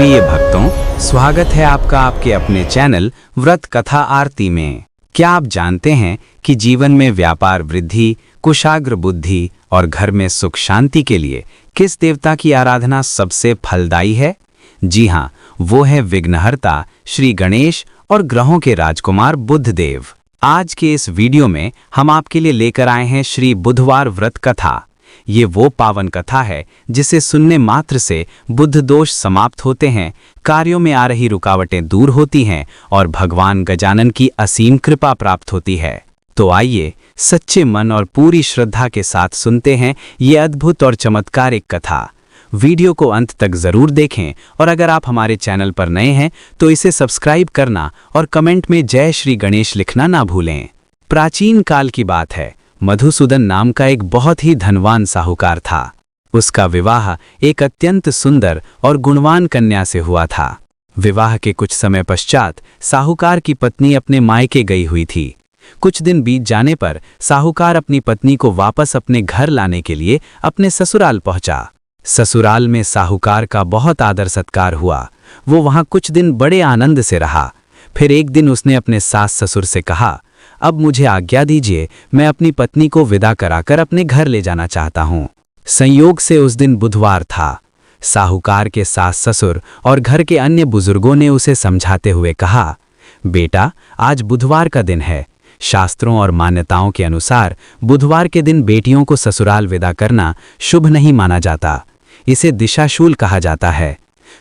प्रिय भक्तों, स्वागत है आपका आपके अपने चैनल व्रत कथा आरती में। क्या आप जानते हैं कि जीवन में व्यापार वृद्धि, कुशाग्र बुद्धि और घर में सुख शांति के लिए किस देवता की आराधना सबसे फलदायी है? जी हाँ, वो है विघ्नहर्ता श्री गणेश और ग्रहों के राजकुमार बुधदेव। आज के इस वीडियो में हम आपके लिए लेकर आए हैं श्री बुधवार व्रत कथा। ये वो पावन कथा है जिसे सुनने मात्र से बुध दोष समाप्त होते हैं, कार्यों में आ रही रुकावटें दूर होती हैं और भगवान गजानन की असीम कृपा प्राप्त होती है। तो आइए सच्चे मन और पूरी श्रद्धा के साथ सुनते हैं ये अद्भुत और चमत्कारिक कथा। वीडियो को अंत तक जरूर देखें और अगर आप हमारे चैनल पर नए हैं तो इसे सब्सक्राइब करना और कमेंट में जय श्री गणेश लिखना ना भूलें। प्राचीन काल की बात है। मधुसूदन नाम का एक बहुत ही धनवान साहूकार था। उसका विवाह एक अत्यंत सुंदर और गुणवान कन्या से हुआ था। विवाह के कुछ समय पश्चात साहूकार की पत्नी अपने मायके गई हुई थी। कुछ दिन बीत जाने पर साहूकार अपनी पत्नी को वापस अपने घर लाने के लिए अपने ससुराल पहुंचा। ससुराल में साहूकार का बहुत आदर सत्कार हुआ। वो वहां कुछ दिन बड़े आनंद से रहा। फिर एक दिन उसने अपने सास ससुर से कहा, अब मुझे आज्ञा दीजिए, मैं अपनी पत्नी को विदा कराकर अपने घर ले जाना चाहता हूँ। संयोग से उस दिन बुधवार था। साहूकार के सास ससुर और घर के अन्य बुजुर्गों ने उसे समझाते हुए कहा, बेटा, आज बुधवार का दिन है। शास्त्रों और मान्यताओं के अनुसार बुधवार के दिन बेटियों को ससुराल विदा करना शुभ नहीं माना जाता। इसे दिशाशूल कहा जाता है।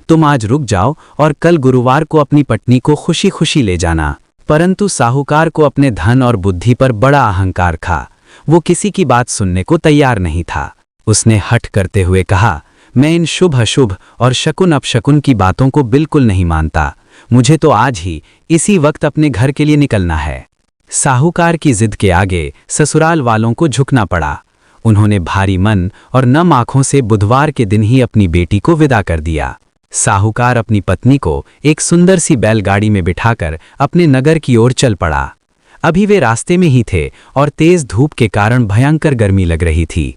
तुम आज रुक जाओ और कल गुरुवार को अपनी पत्नी को खुशी खुशी ले जाना। परंतु साहूकार को अपने धन और बुद्धि पर बड़ा अहंकार था। वो किसी की बात सुनने को तैयार नहीं था। उसने हठ करते हुए कहा, मैं इन शुभ अशुभ और शकुन अपशकुन की बातों को बिल्कुल नहीं मानता। मुझे तो आज ही इसी वक्त अपने घर के लिए निकलना है। साहूकार की जिद के आगे ससुराल वालों को झुकना पड़ा। उन्होंने भारी मन और नम आंखों से बुधवार के दिन ही अपनी बेटी को विदा कर दिया। साहूकार अपनी पत्नी को एक सुंदर सी बैलगाड़ी में बिठाकर अपने नगर की ओर चल पड़ा। अभी वे रास्ते में ही थे और तेज धूप के कारण भयंकर गर्मी लग रही थी।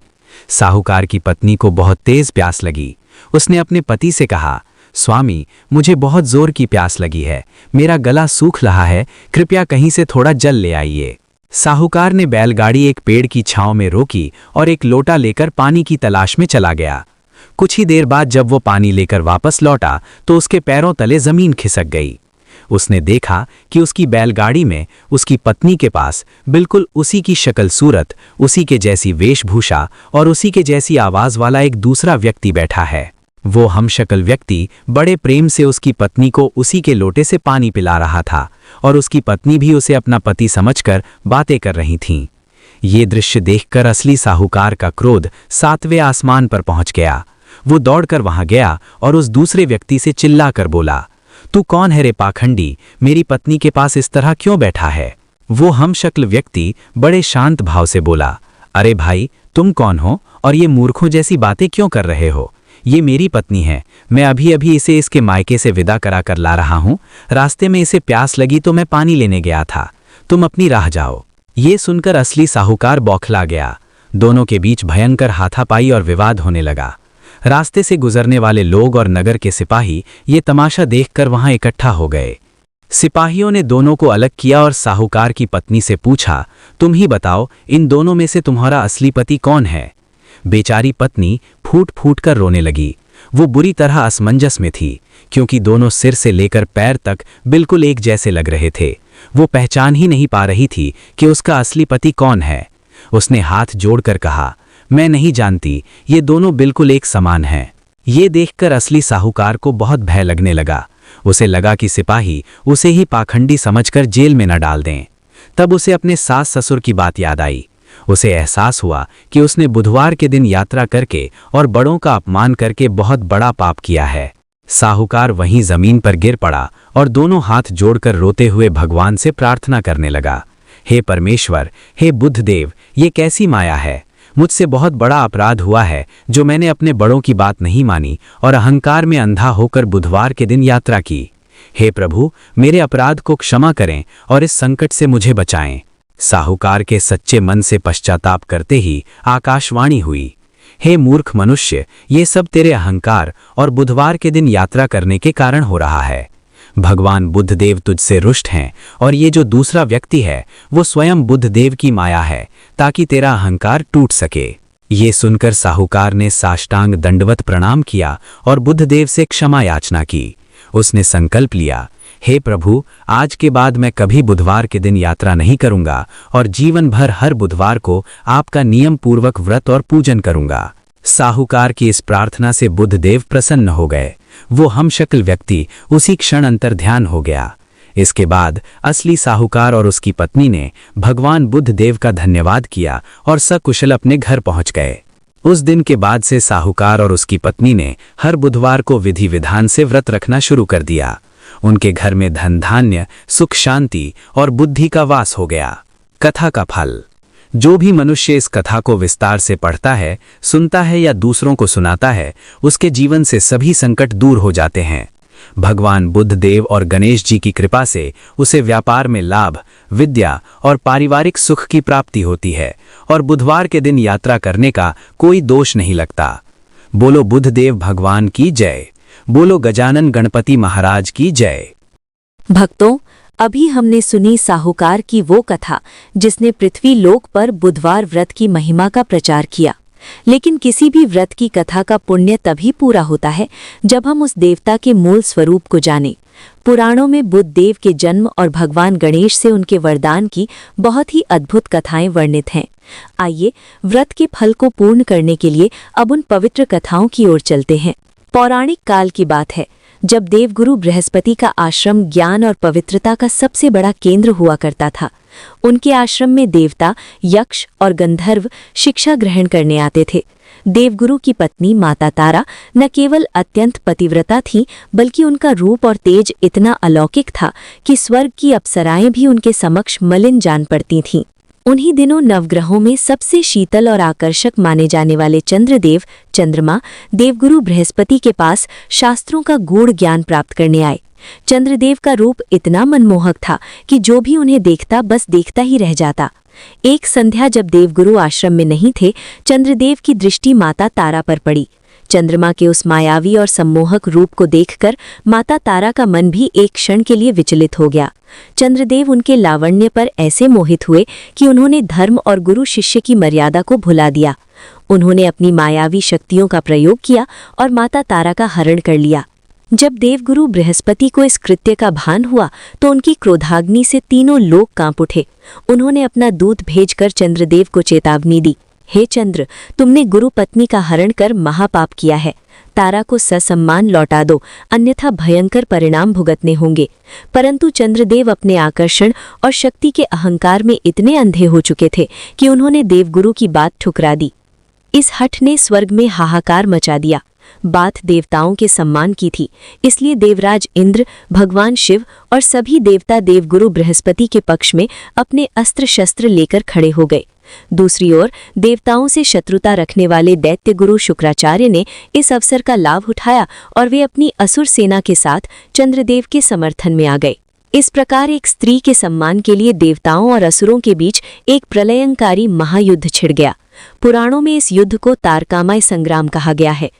साहूकार की पत्नी को बहुत तेज प्यास लगी। उसने अपने पति से कहा, स्वामी, मुझे बहुत जोर की प्यास लगी है। मेरा गला सूख रहा है, कृपया कहीं से थोड़ा जल ले आइए। साहूकार ने बैलगाड़ी एक पेड़ की छांव में रोकी और एक लोटा लेकर पानी की तलाश में चला गया। कुछ ही देर बाद जब वो पानी लेकर वापस लौटा तो उसके पैरों तले जमीन खिसक गई। उसने देखा कि उसकी बैलगाड़ी में उसकी पत्नी के पास बिल्कुल उसी की शक्ल सूरत, उसी के जैसी वेशभूषा और उसी के जैसी आवाज वाला एक दूसरा व्यक्ति बैठा है। वो हमशक्ल व्यक्ति बड़े प्रेम से उसकी पत्नी को उसी के लोटे से पानी पिला रहा था और उसकी पत्नी भी उसे अपना पति समझकर बातें कर रही थीं। ये दृश्य देखकर असली साहूकार का क्रोध 7वें आसमान पर पहुंच गया। वो दौड़कर वहां गया और उस दूसरे व्यक्ति से चिल्लाकर बोला, तू कौन है रे पाखंडी? मेरी पत्नी के पास इस तरह क्यों बैठा है? वो हमशक्ल व्यक्ति बड़े शांत भाव से बोला, अरे भाई, तुम कौन हो और ये मूर्खों जैसी बातें क्यों कर रहे हो? ये मेरी पत्नी है। मैं अभी अभी इसे इसके मायके से विदा कराकर ला रहा हूँ। रास्ते में इसे प्यास लगी तो मैं पानी लेने गया था। तुम अपनी राह जाओ। ये सुनकर असली साहूकार बौखला गया। दोनों के बीच भयंकर हाथापाई और विवाद होने लगा। रास्ते से गुजरने वाले लोग और नगर के सिपाही ये तमाशा देखकर वहां इकट्ठा हो गए। सिपाहियों ने दोनों को अलग किया और साहूकार की पत्नी से पूछा, तुम ही बताओ, इन दोनों में से तुम्हारा असली पति कौन है? बेचारी पत्नी फूट फूट कर रोने लगी। वो बुरी तरह असमंजस में थी क्योंकि दोनों सिर से लेकर पैर तक बिल्कुल एक जैसे लग रहे थे। वो पहचान ही नहीं पा रही थी कि उसका असली पति कौन है। उसने हाथ जोड़कर कहा, मैं नहीं जानती, ये दोनों बिल्कुल एक समान हैं। ये देखकर असली साहूकार को बहुत भय लगने लगा। उसे लगा कि सिपाही उसे ही पाखंडी समझकर जेल में न डाल दें। तब उसे अपने सास ससुर की बात याद आई। उसे एहसास हुआ कि उसने बुधवार के दिन यात्रा करके और बड़ों का अपमान करके बहुत बड़ा पाप किया है। साहूकार वहीं जमीन पर गिर पड़ा और दोनों हाथ जोड़कर रोते हुए भगवान से प्रार्थना करने लगा, हे परमेश्वर, हे बुद्धदेव, ये कैसी माया है? मुझसे बहुत बड़ा अपराध हुआ है जो मैंने अपने बड़ों की बात नहीं मानी और अहंकार में अंधा होकर बुधवार के दिन यात्रा की। हे प्रभु, मेरे अपराध को क्षमा करें और इस संकट से मुझे बचाएं। साहूकार के सच्चे मन से पश्चाताप करते ही आकाशवाणी हुई, हे मूर्ख मनुष्य, ये सब तेरे अहंकार और बुधवार के दिन यात्रा करने के कारण हो रहा है। भगवान बुद्धदेव तुझसे रुष्ट हैं और ये जो दूसरा व्यक्ति है वो स्वयं बुद्धदेव की माया है, ताकि तेरा अहंकार टूट सके। ये सुनकर साहूकार ने साष्टांग दंडवत प्रणाम किया और बुद्धदेव से क्षमा याचना की। उसने संकल्प लिया, हे प्रभु, आज के बाद मैं कभी बुधवार के दिन यात्रा नहीं करूंगा और जीवन भर हर बुधवार को आपका नियम पूर्वक व्रत और पूजन करूंगा। साहूकार की इस प्रार्थना से बुद्धदेव प्रसन्न हो गए। वो हमशक्ल व्यक्ति उसी क्षण अंतर्ध्यान हो गया। इसके बाद असली साहूकार और उसकी पत्नी ने भगवान बुद्धदेव का धन्यवाद किया और सकुशल अपने घर पहुंच गए। उस दिन के बाद से साहूकार और उसकी पत्नी ने हर बुधवार को विधि विधान से व्रत रखना शुरू कर दिया। उनके घर में धन धान्य, सुख शांति और बुद्धि का वास हो गया। कथा का फल। जो भी मनुष्य इस कथा को विस्तार से पढ़ता है, सुनता है या दूसरों को सुनाता है, उसके जीवन से सभी संकट दूर हो जाते हैं। भगवान बुद्धदेव और गणेश जी की कृपा से उसे व्यापार में लाभ, विद्या और पारिवारिक सुख की प्राप्ति होती है और बुधवार के दिन यात्रा करने का कोई दोष नहीं लगता। बोलो बुद्धदेव भगवान की जय। बोलो गजानन गणपति महाराज की जय। भक्तों, अभी हमने सुनी साहूकार की वो कथा जिसने पृथ्वी लोक पर बुधवार व्रत की महिमा का प्रचार किया। लेकिन किसी भी व्रत की कथा का पुण्य तभी पूरा होता है जब हम उस देवता के मूल स्वरूप को जानें। पुराणों में बुद्धदेव के जन्म और भगवान गणेश से उनके वरदान की बहुत ही अद्भुत कथाएं वर्णित हैं। आइए व्रत के फल को पूर्ण करने के लिए अब उन पवित्र कथाओं की ओर चलते हैं। पौराणिक काल की बात है, जब देवगुरु बृहस्पति का आश्रम ज्ञान और पवित्रता का सबसे बड़ा केंद्र हुआ करता था। उनके आश्रम में देवता, यक्ष और गंधर्व शिक्षा ग्रहण करने आते थे। देवगुरु की पत्नी माता तारा न केवल अत्यंत पतिव्रता थी, बल्कि उनका रूप और तेज इतना अलौकिक था कि स्वर्ग की अप्सराएं भी उनके समक्ष मलिन जान पड़ती थीं। उन्हीं दिनों नवग्रहों में सबसे शीतल और आकर्षक माने जाने वाले चंद्रदेव, चंद्रमा, देवगुरु बृहस्पति के पास शास्त्रों का गूढ़ ज्ञान प्राप्त करने आए। चंद्रदेव का रूप इतना मनमोहक था कि जो भी उन्हें देखता बस देखता ही रह जाता। एक संध्या जब देवगुरु आश्रम में नहीं थे, चंद्रदेव की दृष्टि माता तारा पर पड़ी। चंद्रमा के उस मायावी और सम्मोहक रूप को देखकर माता तारा का मन भी एक क्षण के लिए विचलित हो गया। चंद्रदेव उनके लावण्य पर ऐसे मोहित हुए कि उन्होंने धर्म और गुरु शिष्य की मर्यादा को भुला दिया। उन्होंने अपनी मायावी शक्तियों का प्रयोग किया और माता तारा का हरण कर लिया। जब देवगुरु बृहस्पति को इस कृत्य का भान हुआ तो उनकी क्रोधाग्नि से तीनों लोक कांप उठे। उन्होंने अपना दूत भेजकर चंद्रदेव को चेतावनी दी, हे चंद्र, तुमने गुरु पत्नी का हरण कर महापाप किया है। तारा को ससम्मान लौटा दो, अन्यथा भयंकर परिणाम भुगतने होंगे। परंतु चंद्रदेव अपने आकर्षण और शक्ति के अहंकार में इतने अंधे हो चुके थे कि उन्होंने देवगुरु की बात ठुकरा दी। इस हठ ने स्वर्ग में हाहाकार मचा दिया। बात देवताओं के सम्मान की थी, इसलिए देवराज इंद्र, भगवान शिव और सभी देवता देवगुरु बृहस्पति के पक्ष में अपने अस्त्र शस्त्र लेकर खड़े हो गए। दूसरी ओर देवताओं से शत्रुता रखने वाले दैत्य गुरु शुक्राचार्य ने इस अवसर का लाभ उठाया और वे अपनी असुर सेना के साथ चंद्रदेव के समर्थन में आ गए। इस प्रकार एक स्त्री के सम्मान के लिए देवताओं और असुरों के बीच एक प्रलयंकारी महायुद्ध छिड़ गया। पुराणों में इस युद्ध को तारकामय संग्राम कहा गया है।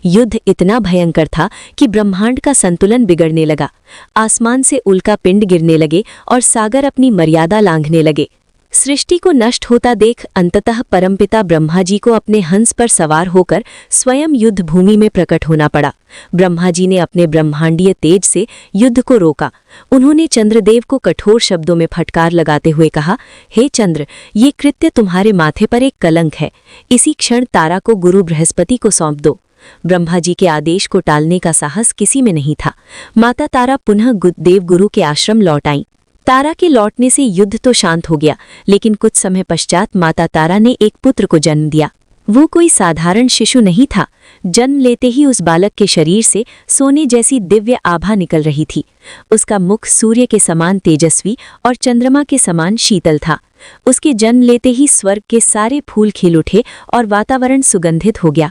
युद्ध इतना भयंकर था कि ब्रह्मांड का संतुलन बिगड़ने लगा। आसमान से उल्का पिंड गिरने लगे और सागर अपनी मर्यादा लांघने लगे। सृष्टि को नष्ट होता देख अंततः परमपिता ब्रह्मा जी को अपने हंस पर सवार होकर स्वयं युद्ध भूमि में प्रकट होना पड़ा। ब्रह्मा जी ने अपने ब्रह्मांडीय तेज से युद्ध को रोका। उन्होंने चंद्रदेव को कठोर शब्दों में फटकार लगाते हुए कहा, हे चंद्र, ये कृत्य तुम्हारे माथे पर एक कलंक है। इसी क्षण तारा को गुरु बृहस्पति को सौंप दो। ब्रह्मा जी के आदेश को टालने का साहस किसी में नहीं था। माता तारा पुनः देवगुरु के आश्रम लौट आईं। तारा के लौटने से युद्ध तो शांत हो गया, लेकिन कुछ समय पश्चात माता तारा ने एक पुत्र को जन्म दिया। वो कोई साधारण शिशु नहीं था। जन्म लेते ही उस बालक के शरीर से सोने जैसी दिव्य आभा निकल रही थी। उसका मुख सूर्य के समान तेजस्वी और चंद्रमा के समान शीतल था। उसके जन्म लेते ही स्वर्ग के सारे फूल खिल उठे और वातावरण सुगंधित हो गया।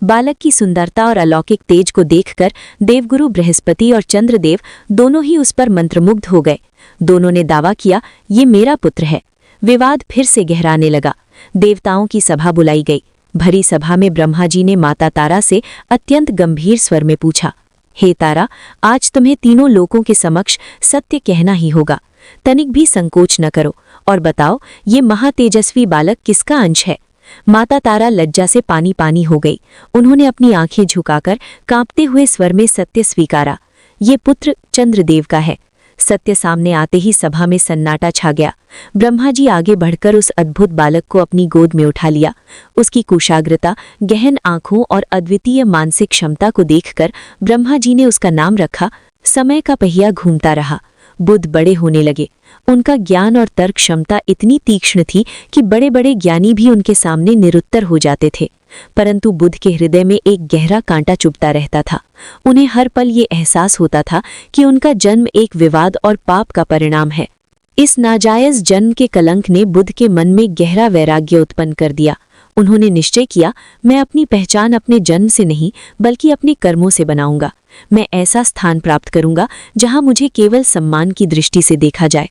बालक की सुंदरता और अलौकिक तेज को देखकर देवगुरु बृहस्पति और चंद्रदेव दोनों ही उस पर मंत्रमुग्ध हो गए। दोनों ने दावा किया, ये मेरा पुत्र है। विवाद फिर से गहराने लगा। देवताओं की सभा बुलाई गई। भरी सभा में ब्रह्मा जी ने माता तारा से अत्यंत गंभीर स्वर में पूछा, हे तारा, आज तुम्हें तीनों लोकों के समक्ष सत्य कहना ही होगा। तनिक भी संकोच न करो और बताओ, ये महातेजस्वी बालक किसका अंश है? माता तारा लज्जा से पानी पानी हो गई। उन्होंने अपनी आंखें झुकाकर कांपते हुए स्वर में सत्य स्वीकारा, ये पुत्र चंद्रदेव का है। सत्य सामने आते ही सभा में सन्नाटा छा गया। ब्रह्मा जी आगे बढ़कर उस अद्भुत बालक को अपनी गोद में उठा लिया। उसकी कुशाग्रता, गहन आंखों और अद्वितीय मानसिक क्षमता को देखकर ब्रह्मा जी ने उसका नाम रखा समय का पहिया घूमता रहा। बुद्ध बड़े होने लगे। उनका ज्ञान और तर्क क्षमता इतनी तीक्ष्ण थी कि बड़े बड़े ज्ञानी भी उनके सामने निरुत्तर हो जाते थे। परंतु बुद्ध के हृदय में एक गहरा कांटा चुभता रहता था। उन्हें हर पल ये एहसास होता था कि उनका जन्म एक विवाद और पाप का परिणाम है। इस नाजायज जन्म के कलंक ने बुद्ध के मन में गहरा वैराग्य उत्पन्न कर दिया। उन्होंने निश्चय किया, मैं अपनी पहचान अपने जन्म से नहीं बल्कि अपने कर्मों से बनाऊंगा। मैं ऐसा स्थान प्राप्त करूंगा जहां मुझे केवल सम्मान की दृष्टि से देखा जाए।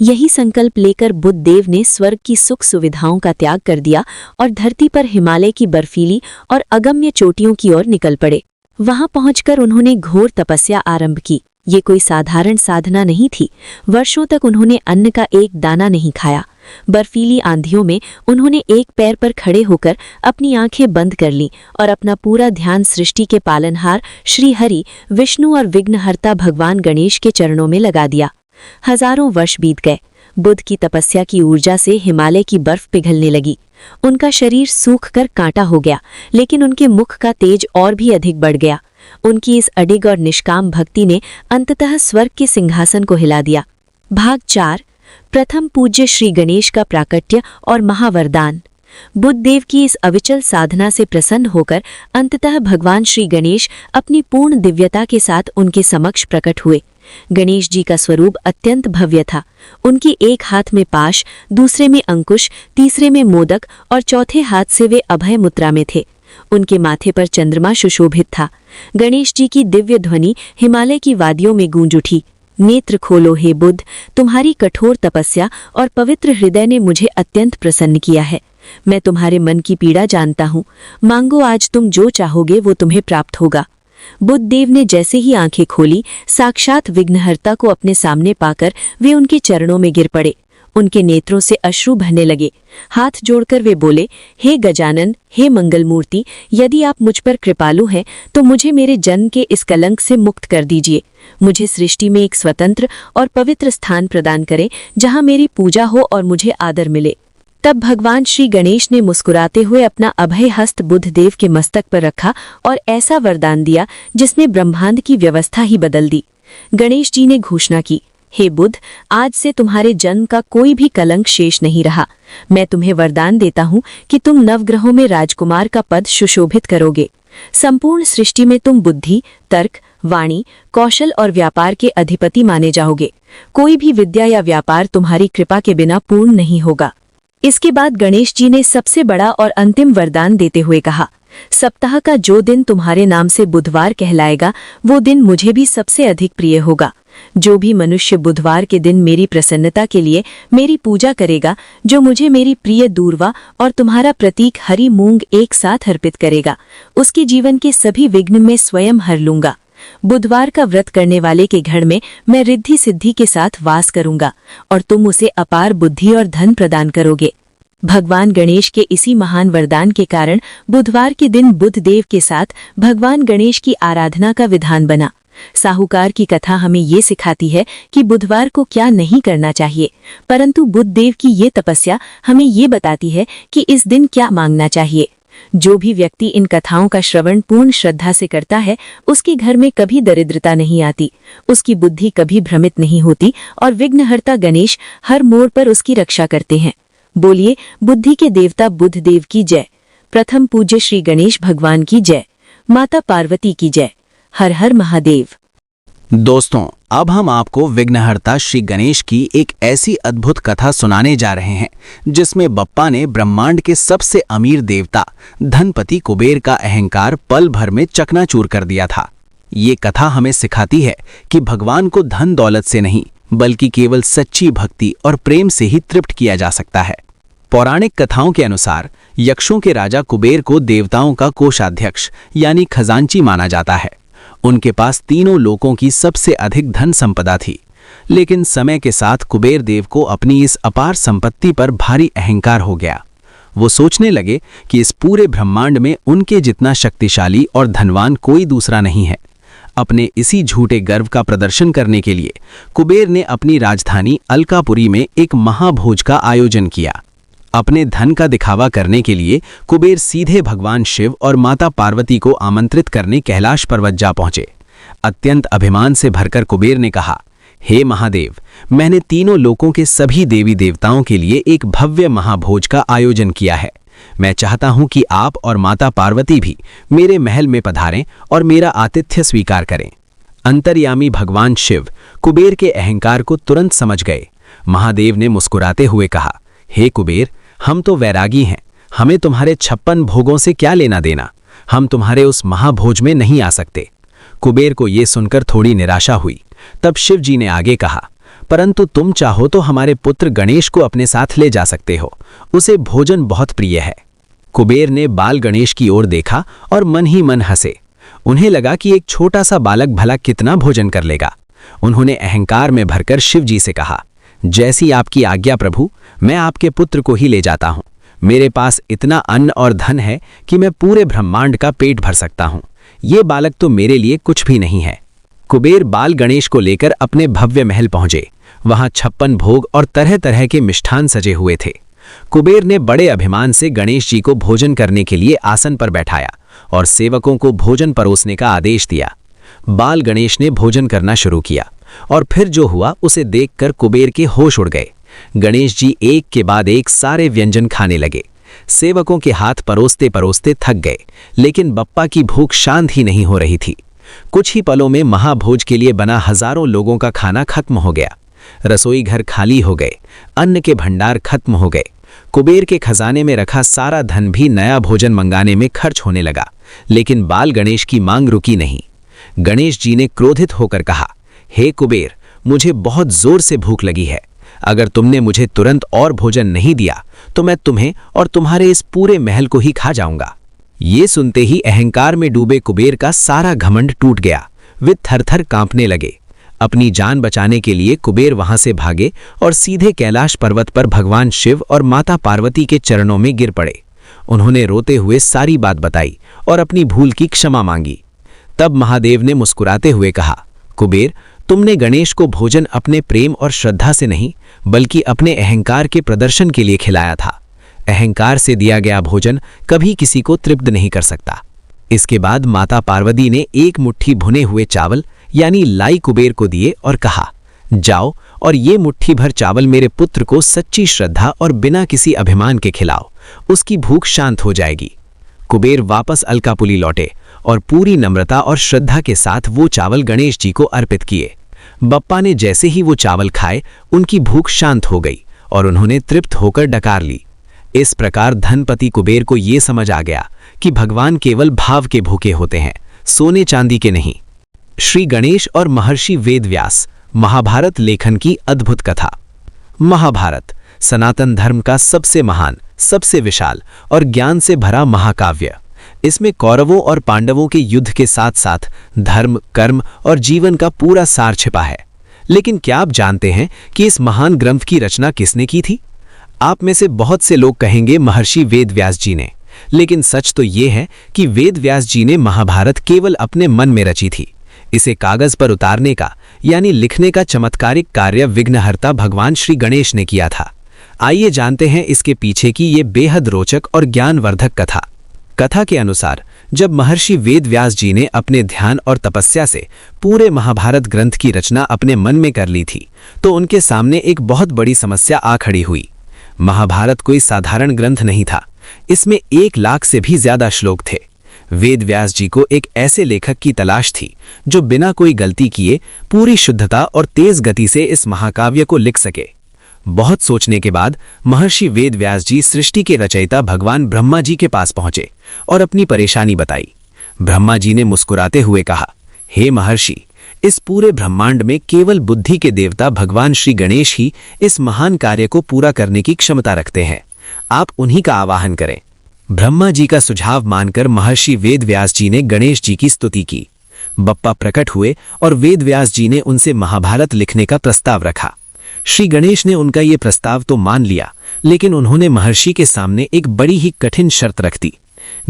यही संकल्प लेकर बुद्ध देव ने स्वर्ग की सुख सुविधाओं का त्याग कर दिया और धरती पर हिमालय की बर्फीली और अगम्य चोटियों की ओर निकल पड़े। वहां पहुंचकर उन्होंने घोर तपस्या आरंभ की। ये कोई साधारण साधना नहीं थी। वर्षों तक उन्होंने अन्न का एक दाना नहीं खाया। बर्फीली आंधियों में उन्होंने एक पैर पर खड़े होकर अपनी आंखें बंद कर लीं और अपना पूरा ध्यान सृष्टि के पालनहार श्री हरि, विष्णु और विघ्नहर्ता भगवान गणेश के चरणों में लगा दिया। हजारों वर्ष बीत गए। बुद्ध की तपस्या की ऊर्जा से हिमालय की बर्फ पिघलने लगी। उनका शरीर सूखकर कांटा हो गया, लेकिन उनके मुख का तेज और भी अधिक बढ़ गया। उनकी इस अडिग और निष्काम भक्ति ने अंततः स्वर्ग के सिंहासन को हिला दिया। भाग 4। प्रथम पूज्य श्री गणेश का प्राकट्य और महावरदान। बुद्ध देव की इस अविचल साधना से प्रसन्न होकर अंततः भगवान श्री गणेश अपनी पूर्ण दिव्यता के साथ उनके समक्ष प्रकट हुए। गणेश जी का स्वरूप अत्यंत भव्य था। उनकी एक हाथ में पाश, दूसरे में अंकुश, तीसरे में मोदक और चौथे हाथ से वे अभय मुद्रा में थे। उनके माथे पर चंद्रमा सुशोभित था। गणेश जी की दिव्य ध्वनि हिमालय की वादियों में गूंज उठी, नेत्र खोलो हे बुद्ध, तुम्हारी कठोर तपस्या और पवित्र हृदय ने मुझे अत्यंत प्रसन्न किया है। मैं तुम्हारे मन की पीड़ा जानता हूँ। मांगो, आज तुम जो चाहोगे वो तुम्हें प्राप्त होगा। बुद्ध देव ने जैसे ही आंखें खोली, साक्षात विघ्नहर्ता को अपने सामने पाकर वे उनके चरणों में गिर पड़े। उनके नेत्रों से अश्रु बहने लगे। हाथ जोड़कर वे बोले, हे गजानन, हे मंगलमूर्ति, यदि आप मुझ पर कृपालु हैं तो मुझे मेरे जन्म के इस कलंक से मुक्त कर दीजिए। मुझे सृष्टि में एक स्वतंत्र और पवित्र स्थान प्रदान करें जहां मेरी पूजा हो और मुझे आदर मिले। तब भगवान श्री गणेश ने मुस्कुराते हुए अपना अभय हस्त बुद्ध देव के मस्तक पर रखा और ऐसा वरदान दिया जिसने ब्रह्मांड की व्यवस्था ही बदल दी। गणेश जी ने घोषणा की, हे बुद्ध, आज से तुम्हारे जन्म का कोई भी कलंक शेष नहीं रहा। मैं तुम्हें वरदान देता हूँ कि तुम नवग्रहों में राजकुमार का पद सुशोभित करोगे। संपूर्ण सृष्टि में तुम बुद्धि, तर्क, वाणी, कौशल और व्यापार के अधिपति माने जाओगे। कोई भी विद्या या व्यापार तुम्हारी कृपा के बिना पूर्ण नहीं होगा। इसके बाद गणेश जी ने सबसे बड़ा और अंतिम वरदान देते हुए कहा, सप्ताह का जो दिन तुम्हारे नाम से बुधवार कहलाएगा वो दिन मुझे भी सबसे अधिक प्रिय होगा। जो भी मनुष्य बुधवार के दिन मेरी प्रसन्नता के लिए मेरी पूजा करेगा, जो मुझे मेरी प्रिय दूर्वा और तुम्हारा प्रतीक हरी मूंग एक साथ अर्पित करेगा, उसके जीवन के सभी विघ्न में स्वयं हर लूंगा। बुधवार का व्रत करने वाले के घर में मैं रिद्धि सिद्धि के साथ वास करूंगा और तुम उसे अपार बुद्धि और धन प्रदान करोगे। भगवान गणेश के इसी महान वरदान के कारण बुधवार के दिन बुद्ध देव के साथ भगवान गणेश की आराधना का विधान बना। साहूकार की कथा हमें ये सिखाती है कि बुधवार को क्या नहीं करना चाहिए, परंतु बुद्ध देव की ये तपस्या हमें ये बताती है कि इस दिन क्या मांगना चाहिए। जो भी व्यक्ति इन कथाओं का श्रवण पूर्ण श्रद्धा से करता है, उसके घर में कभी दरिद्रता नहीं आती, उसकी बुद्धि कभी भ्रमित नहीं होती और विघ्नहर्ता गणेश हर मोड़ पर उसकी रक्षा करते हैं। बोलिए, बुद्धि के देवता बुद्ध देव की जय। प्रथम पूज्य श्री गणेश भगवान की जय। माता पार्वती की जय। हर हर महादेव। दोस्तों, अब हम आपको विघ्नहर्ता श्री गणेश की एक ऐसी अद्भुत कथा सुनाने जा रहे हैं जिसमें बप्पा ने ब्रह्मांड के सबसे अमीर देवता धनपति कुबेर का अहंकार पल भर में चकनाचूर कर दिया था। ये कथा हमें सिखाती है कि भगवान को धन दौलत से नहीं बल्कि केवल सच्ची भक्ति और प्रेम से ही तृप्त किया जा सकता है। पौराणिक कथाओं के अनुसार यक्षों के राजा कुबेर को देवताओं का कोषाध्यक्ष यानी खजांची माना जाता है। उनके पास तीनों लोकों की सबसे अधिक धन संपदा थी। लेकिन समय के साथ कुबेर देव को अपनी इस अपार संपत्ति पर भारी अहंकार हो गया। वो सोचने लगे कि इस पूरे ब्रह्मांड में उनके जितना शक्तिशाली और धनवान कोई दूसरा नहीं है। अपने इसी झूठे गर्व का प्रदर्शन करने के लिए कुबेर ने अपनी राजधानी अलकापुरी में एक महाभोज का आयोजन किया। अपने धन का दिखावा करने के लिए कुबेर सीधे भगवान शिव और माता पार्वती को आमंत्रित करने कैलाश पर्वत जा पहुंचे। अत्यंत अभिमान से भरकर कुबेर ने कहा, हे महादेव, मैंने तीनों लोकों के सभी देवी देवताओं के लिए एक भव्य महाभोज का आयोजन किया है। मैं चाहता हूं कि आप और माता पार्वती भी मेरे महल में पधारें और मेरा आतिथ्य स्वीकार करें। अंतर्यामी भगवान शिव कुबेर के अहंकार को तुरंत समझ गए। महादेव ने मुस्कुराते हुए कहा, हे कुबेर, हम तो वैरागी हैं, हमें तुम्हारे 56 भोगों से क्या लेना देना। हम तुम्हारे उस महाभोज में नहीं आ सकते। कुबेर को ये सुनकर थोड़ी निराशा हुई। तब शिव जी ने आगे कहा, परंतु तुम चाहो तो हमारे पुत्र गणेश को अपने साथ ले जा सकते हो, उसे भोजन बहुत प्रिय है। कुबेर ने बाल गणेश की ओर देखा और मन ही मन हंसे। उन्हें लगा कि एक छोटा सा बालक भला कितना भोजन कर लेगा। उन्होंने अहंकार में भरकर शिव जी से कहा, जैसी आपकी आज्ञा प्रभु, मैं आपके पुत्र को ही ले जाता हूँ। मेरे पास इतना अन्न और धन है कि मैं पूरे ब्रह्मांड का पेट भर सकता हूँ। ये बालक तो मेरे लिए कुछ भी नहीं है। कुबेर बाल गणेश को लेकर अपने भव्य महल पहुंचे। वहां 56 भोग और तरह तरह के मिष्ठान सजे हुए थे। कुबेर ने बड़े अभिमान से गणेश जी को भोजन करने के लिए आसन पर बैठाया और सेवकों को भोजन परोसने का आदेश दिया। बाल गणेश ने भोजन करना शुरू किया और फिर जो हुआ उसे देखकर कुबेर के होश उड़ गए। गणेश जी एक के बाद एक सारे व्यंजन खाने लगे। सेवकों के हाथ परोसते परोसते थक गए, लेकिन बप्पा की भूख शांत ही नहीं हो रही थी। कुछ ही पलों में महाभोज के लिए बना हजारों लोगों का खाना खत्म हो गया। रसोई घर खाली हो गए, अन्न के भंडार खत्म हो गए। कुबेर के खजाने में रखा सारा धन भी नया भोजन मंगाने में खर्च होने लगा, लेकिन बाल गणेश की मांग रुकी नहीं। गणेश जी ने क्रोधित होकर कहा, हे कुबेर, मुझे बहुत जोर से भूख लगी है। अगर तुमने मुझे तुरंत और भोजन नहीं दिया तो मैं तुम्हें और तुम्हारे इस पूरे महल को ही खा जाऊंगा। ये सुनते ही अहंकार में डूबे कुबेर का सारा घमंड टूट गया। वे थरथर कांपने लगे। अपनी जान बचाने के लिए कुबेर वहां से भागे और सीधे कैलाश पर्वत पर भगवान शिव और माता पार्वती के चरणों में गिर पड़े। उन्होंने रोते हुए सारी बात बताई और अपनी भूल की क्षमा मांगी। तब महादेव ने मुस्कुराते हुए कहा, कुबेर, तुमने गणेश को भोजन अपने प्रेम और श्रद्धा से नहीं बल्कि अपने अहंकार के प्रदर्शन के लिए खिलाया था। अहंकार से दिया गया भोजन कभी किसी को तृप्त नहीं कर सकता। इसके बाद माता पार्वती ने एक मुट्ठी भुने हुए चावल यानी लाई कुबेर को दिए और कहा, जाओ और ये मुट्ठी भर चावल मेरे पुत्र को सच्ची श्रद्धा और बिना किसी अभिमान के खिलाओ, उसकी भूख शांत हो जाएगी। कुबेर वापस अलकापुरी लौटे और पूरी नम्रता और श्रद्धा के साथ वो चावल गणेश जी को अर्पित किए। बप्पा ने जैसे ही वो चावल खाए, उनकी भूख शांत हो गई और उन्होंने तृप्त होकर डकार ली। इस प्रकार धनपति कुबेर को ये समझ आ गया कि भगवान केवल भाव के भूखे होते हैं, सोने चांदी के नहीं। श्री गणेश और महर्षि वेदव्यास, महाभारत लेखन की अद्भुत कथा। महाभारत सनातन धर्म का सबसे महान, सबसे विशाल और ज्ञान से भरा महाकाव्य। इसमें कौरवों और पांडवों के युद्ध के साथ साथ धर्म, कर्म और जीवन का पूरा सार छिपा है। लेकिन क्या आप जानते हैं कि इस महान ग्रंथ की रचना किसने की थी? आप में से बहुत से लोग कहेंगे महर्षि वेदव्यास जी ने, लेकिन सच तो ये है कि वेदव्यास जी ने महाभारत केवल अपने मन में रची थी। इसे कागज पर उतारने का यानी लिखने का चमत्कारिक कार्य विघ्नहर्ता भगवान श्री गणेश ने किया था। आइए जानते हैं इसके पीछे की ये बेहद रोचक और ज्ञानवर्धक कथा। कथा के अनुसार जब महर्षि वेदव्यास जी ने अपने ध्यान और तपस्या से पूरे महाभारत ग्रंथ की रचना अपने मन में कर ली थी, तो उनके सामने एक बहुत बड़ी समस्या आ खड़ी हुई। महाभारत कोई साधारण ग्रंथ नहीं था। इसमें 1 लाख से भी ज्यादा श्लोक थे। वेदव्यास जी को एक ऐसे लेखक की तलाश थी जो बिना कोई गलती किए पूरी शुद्धता और तेज गति से इस महाकाव्य को लिख सके। बहुत सोचने के बाद महर्षि वेदव्यास जी सृष्टि के रचयिता भगवान ब्रह्मा जी के पास पहुंचे और अपनी परेशानी बताई। ब्रह्मा जी ने मुस्कुराते हुए कहा, हे महर्षि, इस पूरे ब्रह्मांड में केवल बुद्धि के देवता भगवान श्री गणेश ही इस महान कार्य को पूरा करने की क्षमता रखते हैं। आप उन्हीं का आवाहन करें। ब्रह्मा जी का सुझाव मानकर महर्षि वेदव्यास जी ने गणेश जी की स्तुति की। बप्पा प्रकट हुए और वेदव्यास जी ने उनसे महाभारत लिखने का प्रस्ताव रखा। श्री गणेश ने उनका ये प्रस्ताव तो मान लिया, लेकिन उन्होंने महर्षि के सामने एक बड़ी ही कठिन शर्त रख दी।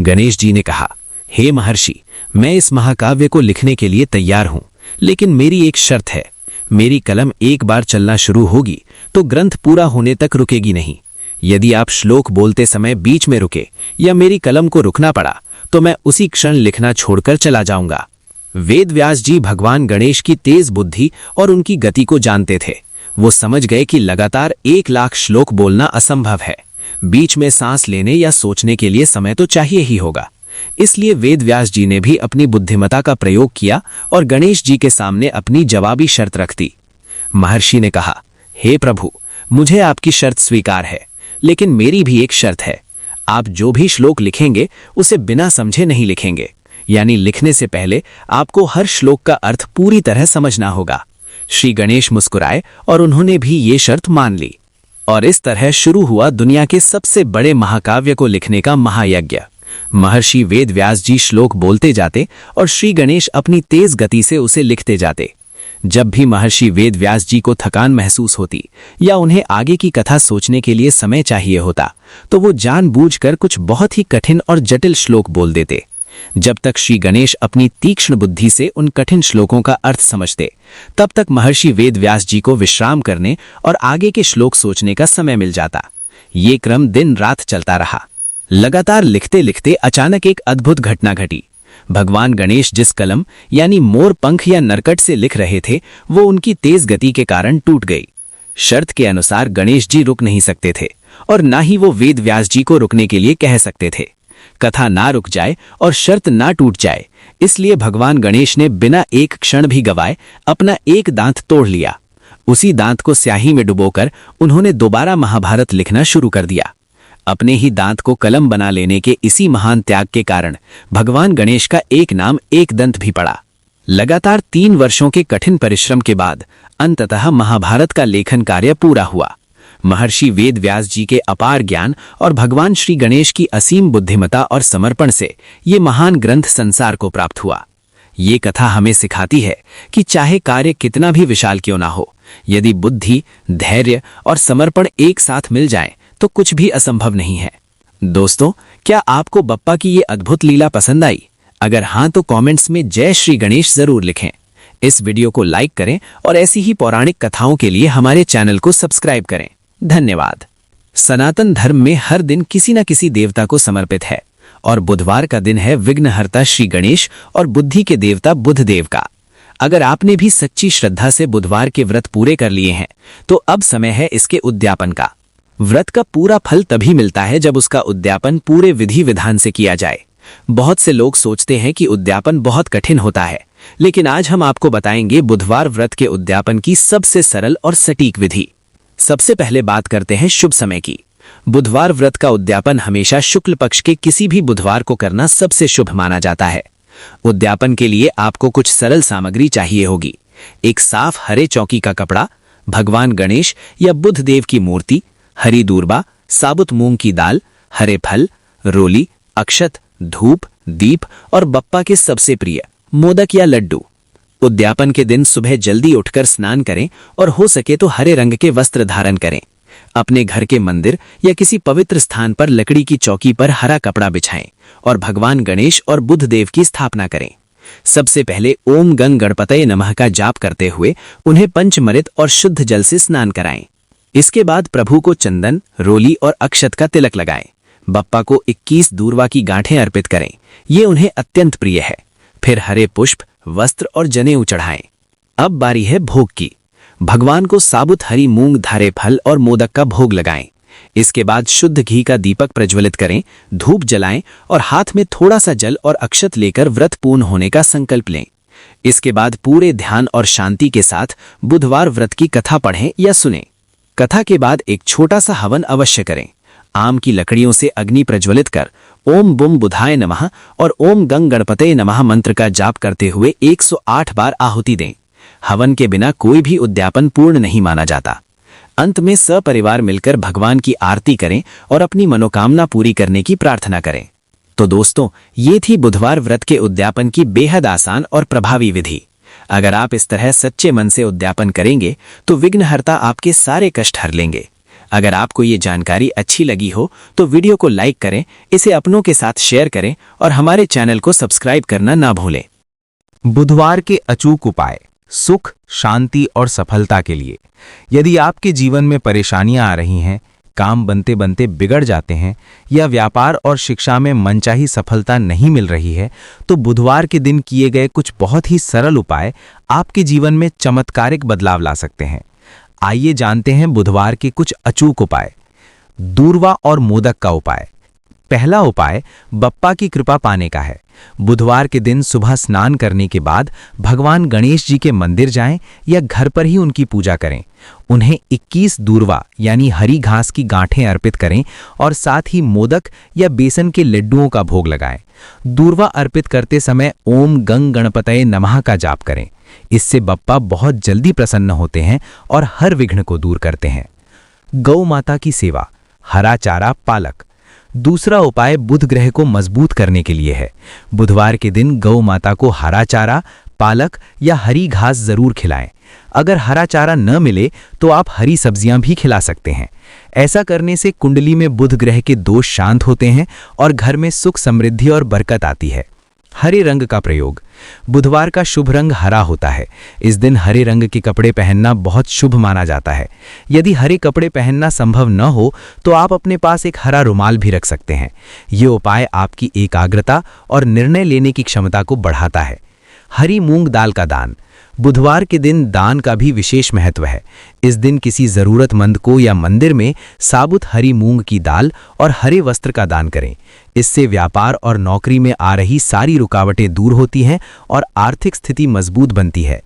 गणेश जी ने कहा, हे महर्षि, मैं इस महाकाव्य को लिखने के लिए तैयार हूं, लेकिन मेरी एक शर्त है। मेरी कलम एक बार चलना शुरू होगी तो ग्रंथ पूरा होने तक रुकेगी नहीं। यदि आप श्लोक बोलते समय बीच में रुके या मेरी कलम को रुकना पड़ा तो मैं उसी क्षण लिखना छोड़कर चला जाऊंगा। वेदव्यास जी भगवान गणेश की तेज बुद्धि और उनकी गति को जानते थे। वो समझ गए कि लगातार 1,00,000 श्लोक बोलना असंभव है। बीच में सांस लेने या सोचने के लिए समय तो चाहिए ही होगा। इसलिए वेदव्यास जी ने भी अपनी बुद्धिमता का प्रयोग किया और गणेश जी के सामने अपनी जवाबी शर्त रख दी। महर्षि ने कहा, हे प्रभु, मुझे आपकी शर्त स्वीकार है, लेकिन मेरी भी एक शर्त है। आप जो भी श्लोक लिखेंगे उसे बिना समझे नहीं लिखेंगे, यानी लिखने से पहले आपको हर श्लोक का अर्थ पूरी तरह समझना होगा। श्री गणेश मुस्कुराए और उन्होंने भी ये शर्त मान ली। और इस तरह शुरू हुआ दुनिया के सबसे बड़े महाकाव्य को लिखने का महायज्ञ। महर्षि वेदव्यास जी श्लोक बोलते जाते और श्री गणेश अपनी तेज गति से उसे लिखते जाते। जब भी महर्षि वेदव्यास जी को थकान महसूस होती या उन्हें आगे की कथा सोचने के लिए समय चाहिए होता, तो वो जानबूझकर कुछ बहुत ही कठिन और जटिल श्लोक बोल देते। जब तक श्री गणेश अपनी तीक्ष्ण बुद्धि से उन कठिन श्लोकों का अर्थ समझते, तब तक महर्षि वेदव्यास जी को विश्राम करने और आगे के श्लोक सोचने का समय मिल जाता। ये क्रम दिन रात चलता रहा। लगातार लिखते लिखते अचानक एक अद्भुत घटना घटी। भगवान गणेश जिस कलम यानी मोर पंख या नरकट से लिख रहे थे, वो उनकी तेज गति के कारण टूट गई। शर्त के अनुसार गणेश जी रुक नहीं सकते थे और ना ही वो वेदव्यास जी को रुकने के लिए कह सकते थे। कथा ना रुक जाए और शर्त ना टूट जाए, इसलिए भगवान गणेश ने बिना एक क्षण भी गवाए अपना एक दांत तोड़ लिया। उसी दांत को स्याही में डुबोकर उन्होंने दोबारा महाभारत लिखना शुरू कर दिया। अपने ही दांत को कलम बना लेने के इसी महान त्याग के कारण भगवान गणेश का एक नाम एक दंत भी पड़ा। लगातार 3 वर्षों के कठिन परिश्रम के बाद अंततः महाभारत का लेखन कार्य पूरा हुआ। महर्षि वेदव्यास जी के अपार ज्ञान और भगवान श्री गणेश की असीम बुद्धिमता और समर्पण से ये महान ग्रंथ संसार को प्राप्त हुआ। ये कथा हमें सिखाती है कि चाहे कार्य कितना भी विशाल क्यों ना हो, यदि बुद्धि, धैर्य और समर्पण एक साथ मिल जाएं, तो कुछ भी असंभव नहीं है। दोस्तों, क्या आपको बप्पा की ये अद्भुत लीला पसंद आई? अगर हाँ, तो कमेंट्स में जय श्री गणेश जरूर लिखें। इस वीडियो को लाइक करें और ऐसी ही पौराणिक कथाओं के लिए हमारे चैनल को सब्सक्राइब करें। धन्यवाद। सनातन धर्म में हर दिन किसी न किसी देवता को समर्पित है और बुधवार का दिन है विघ्नहर्ता श्री गणेश और बुद्धि के देवता बुध देव का। अगर आपने भी सच्ची श्रद्धा से बुधवार के व्रत पूरे कर लिए हैं, तो अब समय है इसके उद्यापन का। व्रत का पूरा फल तभी मिलता है जब उसका उद्यापन पूरे विधि विधान से किया जाए। बहुत से लोग सोचते हैं कि उद्यापन बहुत कठिन होता है, लेकिन आज हम आपको बताएंगे बुधवार व्रत के उद्यापन की सबसे सरल और सटीक विधि। सबसे पहले बात करते हैं शुभ समय की। बुधवार व्रत का उद्यापन हमेशा शुक्ल पक्ष के किसी भी बुधवार को करना सबसे शुभ माना जाता है। उद्यापन के लिए आपको कुछ सरल सामग्री चाहिए होगी। एक साफ हरे चौकी का कपड़ा, भगवान गणेश या बुध देव की मूर्ति, हरी दूर्बा, साबुत मूंग की दाल, हरे फल, रोली, अक्षत, धूप, दीप और बप्पा के सबसे प्रिय मोदक या लड्डू। उद्यापन के दिन सुबह जल्दी उठकर स्नान करें और हो सके तो हरे रंग के वस्त्र धारण करें। अपने घर के मंदिर या किसी पवित्र स्थान पर लकड़ी की चौकी पर हरा कपड़ा बिछाएं और भगवान गणेश और बुध देव की स्थापना करें। सबसे पहले ओम गंग गणपतये नमः का जाप करते हुए उन्हें पंचमृत और शुद्ध जल से स्नान कराएं। इसके बाद प्रभु को चंदन, रोली और अक्षत का तिलक लगाएं। बप्पा को 21 दूर्वा की गांठें अर्पित करें, ये उन्हें अत्यंत प्रिय है। फिर हरे पुष्प, वस्त्र और जनेऊ चढ़ाएं। अब बारी है भोग की। भगवान को साबुत हरी मूंग, धारे फल और मोदक का भोग लगाएं। इसके बाद शुद्ध घी का दीपक प्रज्वलित करें, धूप जलाएं और हाथ में थोड़ा सा जल और अक्षत लेकर व्रत पूर्ण होने का संकल्प लें। इसके बाद पूरे ध्यान और शांति के साथ बुधवार व्रत की कथा पढ़ें या सुनें। कथा के बाद एक छोटा सा हवन अवश्य करें। आम की लकड़ियों से अग्नि प्रज्वलित कर ओम बुम बुधाय नमः और ओम गंग गणपतये नमः मंत्र का जाप करते हुए 108 बार आहुति दें। हवन के बिना कोई भी उद्यापन पूर्ण नहीं माना जाता। अंत में सपरिवार मिलकर भगवान की आरती करें और अपनी मनोकामना पूरी करने की प्रार्थना करें। तो दोस्तों, ये थी बुधवार व्रत के उद्यापन की बेहद आसान और प्रभावी विधि। अगर आप इस तरह सच्चे मन से उद्यापन करेंगे तो विघ्नहर्ता आपके सारे कष्ट हर लेंगे। अगर आपको ये जानकारी अच्छी लगी हो तो वीडियो को लाइक करें, इसे अपनों के साथ शेयर करें और हमारे चैनल को सब्सक्राइब करना ना भूलें। बुधवार के अचूक उपाय सुख, शांति और सफलता के लिए। यदि आपके जीवन में परेशानियां आ रही हैं, काम बनते बनते बिगड़ जाते हैं या व्यापार और शिक्षा में मनचाही सफलता नहीं मिल रही है, तो बुधवार के दिन किए गए कुछ बहुत ही सरल उपाय आपके जीवन में चमत्कारिक बदलाव ला सकते हैं। आइए जानते हैं बुधवार के कुछ अचूक उपाय। दूर्वा और मोदक का उपाय। पहला उपाय बप्पा की कृपा पाने का है। बुधवार के दिन सुबह स्नान करने के बाद भगवान गणेश जी के मंदिर जाएं या घर पर ही उनकी पूजा करें। उन्हें 21 दूर्वा यानी हरी घास की गांठें अर्पित करें और साथ ही मोदक या बेसन के लड्डुओं का भोग लगाएं। दूर्वा अर्पित करते समय ओम गंग गणपतये नमः का जाप करें। इससे बप्पा बहुत जल्दी प्रसन्न होते हैं और हर विघ्न को दूर करते हैं। गौ माता की सेवा। हरा चारा, पालक। दूसरा उपाय बुध ग्रह को मजबूत करने के लिए है। बुधवार के दिन गौ माता को हरा चारा, पालक या हरी घास जरूर खिलाएं। अगर हरा चारा न मिले तो आप हरी सब्जियां भी खिला सकते हैं। ऐसा करने से कुंडली में बुध ग्रह के दोष शांत होते हैं और घर में सुख, समृद्धि और बरकत आती है। हरे रंग का प्रयोग। बुधवार का शुभ रंग हरा होता है। इस दिन हरे रंग के कपड़े पहनना बहुत शुभ माना जाता है। यदि हरे कपड़े पहनना संभव न हो तो आप अपने पास एक हरा रुमाल भी रख सकते हैं। ये उपाय आपकी एकाग्रता और निर्णय लेने की क्षमता को बढ़ाता है। हरी मूंग दाल का दान। बुधवार के दिन दान का भी विशेष महत्व है। इस दिन किसी जरूरतमंद को या मंदिर में साबुत हरी मूंग की दाल और हरे वस्त्र का दान करें। इससे व्यापार और नौकरी में आ रही सारी रुकावटें दूर होती हैं और आर्थिक स्थिति मजबूत बनती है।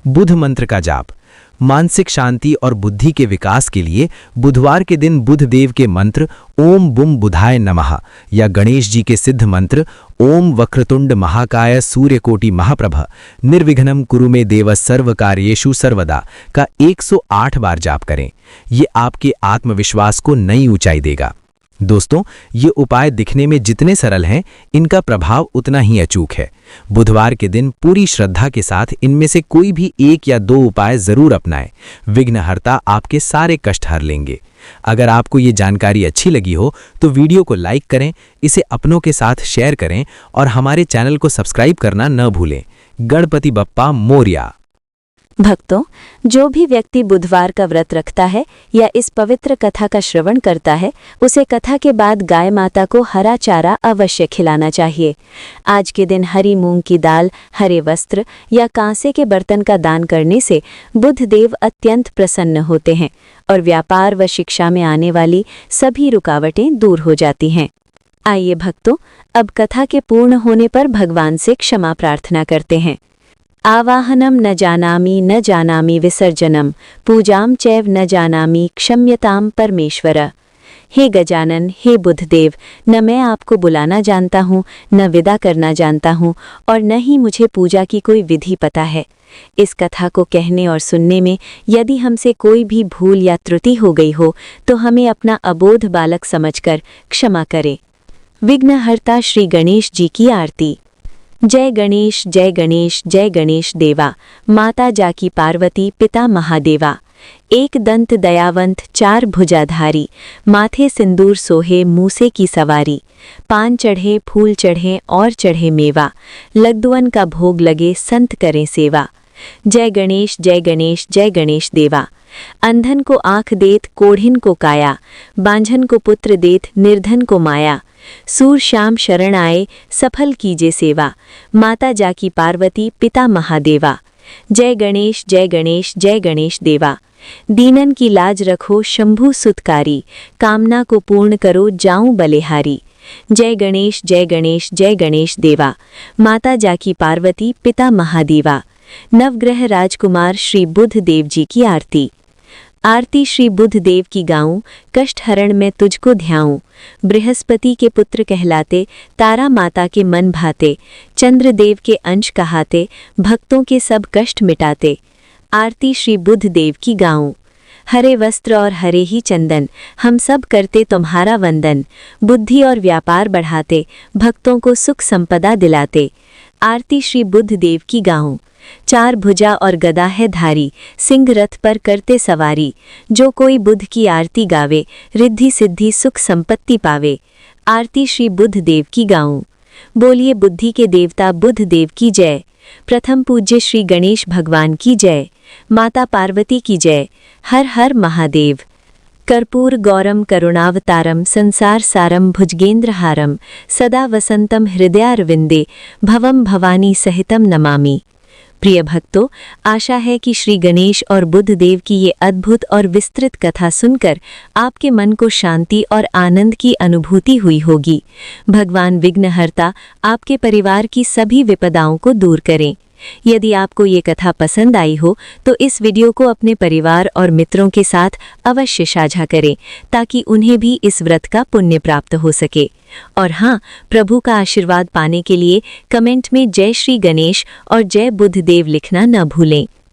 बुध मंत्र का जाप। मानसिक शांति और बुद्धि के विकास के लिए बुधवार के दिन बुध देव के मंत्र ओम बुम बुधाय नमः या गणेश जी के सिद्ध मंत्र ओम वक्रतुंड महाकाय सूर्यकोटि महाप्रभ निर्विघ्नं कुरु मे देव सर्व कार्येषु सर्वदा का 108 बार जाप करें। ये आपके आत्मविश्वास को नई ऊंचाई देगा। दोस्तों, ये उपाय दिखने में जितने सरल हैं, इनका प्रभाव उतना ही अचूक है। बुधवार के दिन पूरी श्रद्धा के साथ इनमें से कोई भी एक या दो उपाय जरूर अपनाएं। विघ्नहर्ता आपके सारे कष्ट हर लेंगे। अगर आपको ये जानकारी अच्छी लगी हो तो वीडियो को लाइक करें, इसे अपनों के साथ शेयर करें और हमारे चैनल को सब्सक्राइब करना न भूलें। गणपति बप्पा मोरया। भक्तों, जो भी व्यक्ति बुधवार का व्रत रखता है या इस पवित्र कथा का श्रवण करता है, उसे कथा के बाद गाय माता को हरा चारा अवश्य खिलाना चाहिए। आज के दिन हरी मूंग की दाल, हरे वस्त्र या कांसे के बर्तन का दान करने से बुध देव अत्यंत प्रसन्न होते हैं और व्यापार व शिक्षा में आने वाली सभी रुकावटें दूर हो जाती हैं। आइए भक्तों, अब कथा के पूर्ण होने पर भगवान से क्षमा प्रार्थना करते हैं। आवाहनम न जानामि विसर्जनम पूजाम चैव न जानामि क्षम्यताम परमेश्वर। हे गजानन, हे बुधदेव, न मैं आपको बुलाना जानता हूँ, न विदा करना जानता हूँ और न ही मुझे पूजा की कोई विधि पता है। इस कथा को कहने और सुनने में यदि हमसे कोई भी भूल या त्रुटि हो गई हो तो हमें अपना अबोध बालक समझकर क्षमा करें। विघ्नहर्ता श्री गणेश जी की आरती। जय गणेश जय गणेश जय गणेश देवा, माता जाकी पार्वती पिता महादेवा। एक दंत दयावंत चार भुजाधारी, माथे सिंदूर सोहे मूसे की सवारी। पान चढ़े फूल चढ़े और चढ़े मेवा, लड्डुअन का भोग लगे संत करें सेवा। जय गणेश जय गणेश जय गणेश देवा। अंधन को आँख देत कोढ़िन को काया, बांझन को पुत्र देत निर्धन को माया। सूर श्याम शरण आए सफल कीजे सेवा, माता जाकी पार्वती पिता महादेवा। जय गणेश जय गणेश जय गणेश देवा। दीनन की लाज रखो शंभु सुतकारी, कामना को पूर्ण करो जाऊं बलिहारी। जय गणेश जय गणेश जय गणेश देवा, माता जाकी पार्वती पिता महादेवा। नवग्रह राजकुमार श्री बुध देव जी की आरती। आरती श्री बुध देव की गाऊं, कष्ट हरण में तुझको ध्याऊं। बृहस्पति के पुत्र कहलाते, तारा माता के मन भाते। चंद्रदेव के अंश कहाते, भक्तों के सब कष्ट मिटाते। आरती श्री बुध देव की गाऊं। हरे वस्त्र और हरे ही चंदन, हम सब करते तुम्हारा वंदन। बुद्धि और व्यापार बढ़ाते, भक्तों को सुख संपदा दिलाते। आरती श्री बुद्ध देव की गाऊं। चार भुजा और गदा है धारी, सिंह रथ पर करते सवारी। जो कोई बुद्ध की आरती गावे, रिद्धि सिद्धि सुख संपत्ति पावे। आरती श्री बुद्ध देव की गाऊं। बोलिए बुद्धि के देवता बुद्ध देव की जय। प्रथम पूज्य श्री गणेश भगवान की जय। माता पार्वती की जय। हर हर महादेव। कर्पूर गौरम करुणावतारम संसार सारम भुजगेंद्रहारम सदा वसंतम हृदयारविंदे भवम भवानी सहितम नमामि। प्रिय भक्तों, आशा है कि श्री गणेश और बुद्ध देव की ये अद्भुत और विस्तृत कथा सुनकर आपके मन को शांति और आनंद की अनुभूति हुई होगी। भगवान विघ्नहर्ता आपके परिवार की सभी विपदाओं को दूर करें। यदि आपको ये कथा पसंद आई हो तो इस वीडियो को अपने परिवार और मित्रों के साथ अवश्य साझा करें ताकि उन्हें भी इस व्रत का पुण्य प्राप्त हो सके। और हाँ, प्रभु का आशीर्वाद पाने के लिए कमेंट में जय श्री गणेश और जय बुद्ध देव लिखना न भूलें।